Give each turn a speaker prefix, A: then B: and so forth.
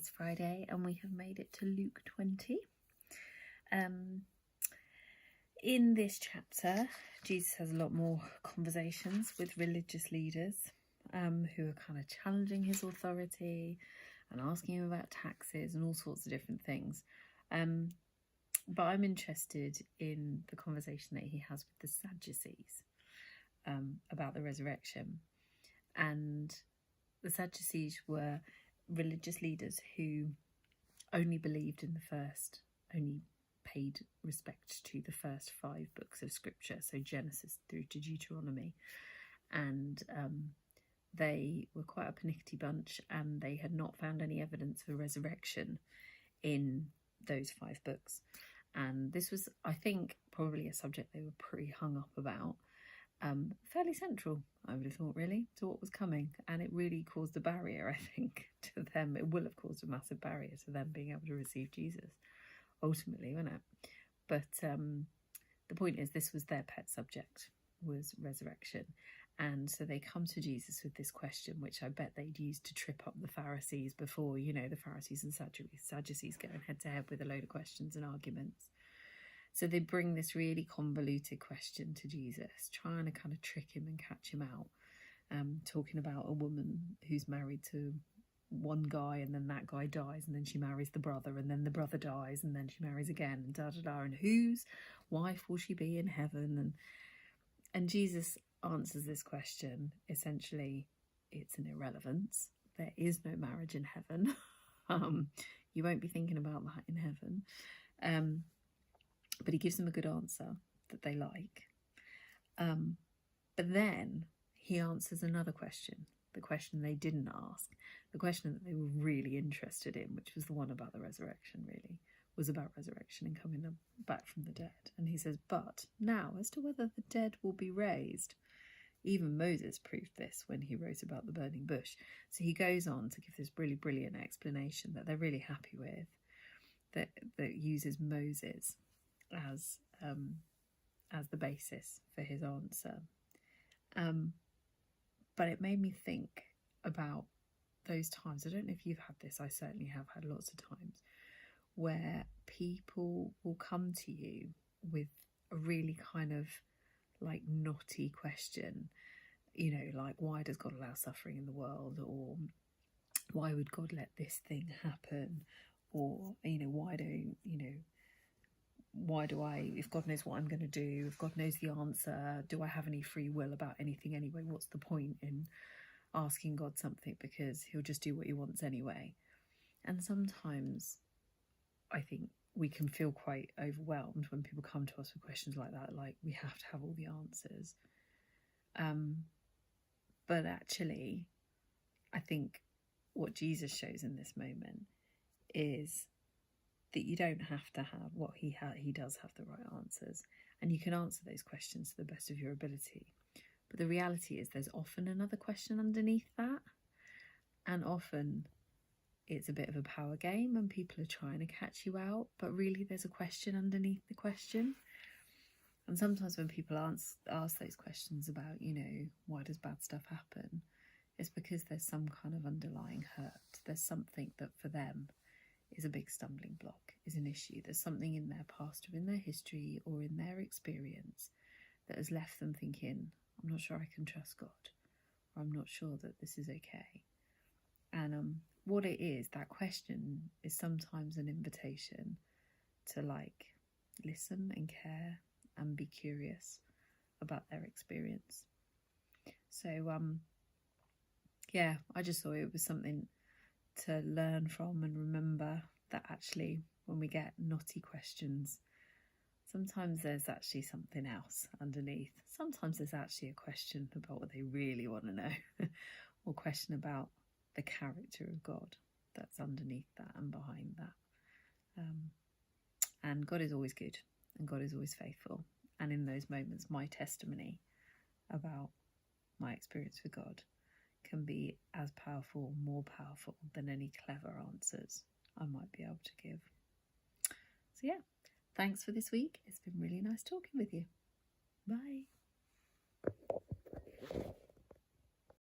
A: It's Friday and we have made it to Luke 20. In this chapter, Jesus has a lot more conversations with religious leaders who are kind of challenging his authority and asking him about taxes and all sorts of different things. But I'm interested in the conversation that he has with the Sadducees about the resurrection. And the Sadducees were religious leaders who only paid respect to the first 5 books of scripture, so Genesis through to Deuteronomy. And they were quite a pernickety bunch, and they had not found any evidence of a resurrection in those 5 books. And this was, I think, probably a subject they were pretty hung up about. Fairly central, I would have thought, really, to what was coming. And it really caused a barrier, I think, to them. It will have caused a massive barrier to them being able to receive Jesus, ultimately, won't it? But the point is, this was their pet subject, was resurrection. And so they come to Jesus with this question, which I bet they'd used to trip up the Pharisees before, you know, the Pharisees and Sadducees going head to head with a load of questions and arguments. So they bring this really convoluted question to Jesus, trying to kind of trick him and catch him out, talking about a woman who's married to one guy and then that guy dies and then she marries the brother and then the brother dies and then she marries again and da-da-da, and whose wife will she be in heaven? And Jesus answers this question. Essentially, it's an irrelevance. There is no marriage in heaven. You won't be thinking about that in heaven. But he gives them a good answer that they like. But then he answers another question, the question they didn't ask, the question that they were really interested in, which was the one about the resurrection, really, was about resurrection and coming back from the dead. And he says, but now, as to whether the dead will be raised, even Moses proved this when he wrote about the burning bush. So he goes on to give this really brilliant explanation that they're really happy with, that uses Moses as the basis for his answer. But it made me think about those times. I don't know if you've had this. I certainly have had lots of times where people will come to you with a really kind of like knotty question, you know, like, why does God allow suffering in the world? Or why would God let this thing happen? Or, you know, why do I, if God knows what I'm going to do, if God knows the answer, do I have any free will about anything anyway? What's the point in asking God something, because he'll just do what he wants anyway? And sometimes I think we can feel quite overwhelmed when people come to us with questions like that, like we have to have all the answers. But actually, I think what Jesus shows in this moment is that you don't have to have what he does have the right answers, and you can answer those questions to the best of your ability. But the reality is there's often another question underneath that, and often it's a bit of a power game and people are trying to catch you out, but really there's a question underneath the question. And sometimes when people ask those questions about, you know, why does bad stuff happen, it's because there's some kind of underlying hurt. There's something that for them is a big stumbling block, is an issue. There's something in their past or in their history or in their experience that has left them thinking, I'm not sure I can trust God, or I'm not sure that this is okay. And what it is, that question is sometimes an invitation to like listen and care and be curious about their experience. So yeah, I just thought it was something to learn from and remember, that actually when we get knotty questions, sometimes there's actually something else underneath. Sometimes there's actually a question about what they really want to know or question about the character of God that's underneath that and behind that. And God is always good and God is always faithful. And in those moments, my testimony about my experience with God can be as powerful, more powerful than any clever answers I might be able to give. So yeah, thanks for this week. It's been really nice talking with you. Bye.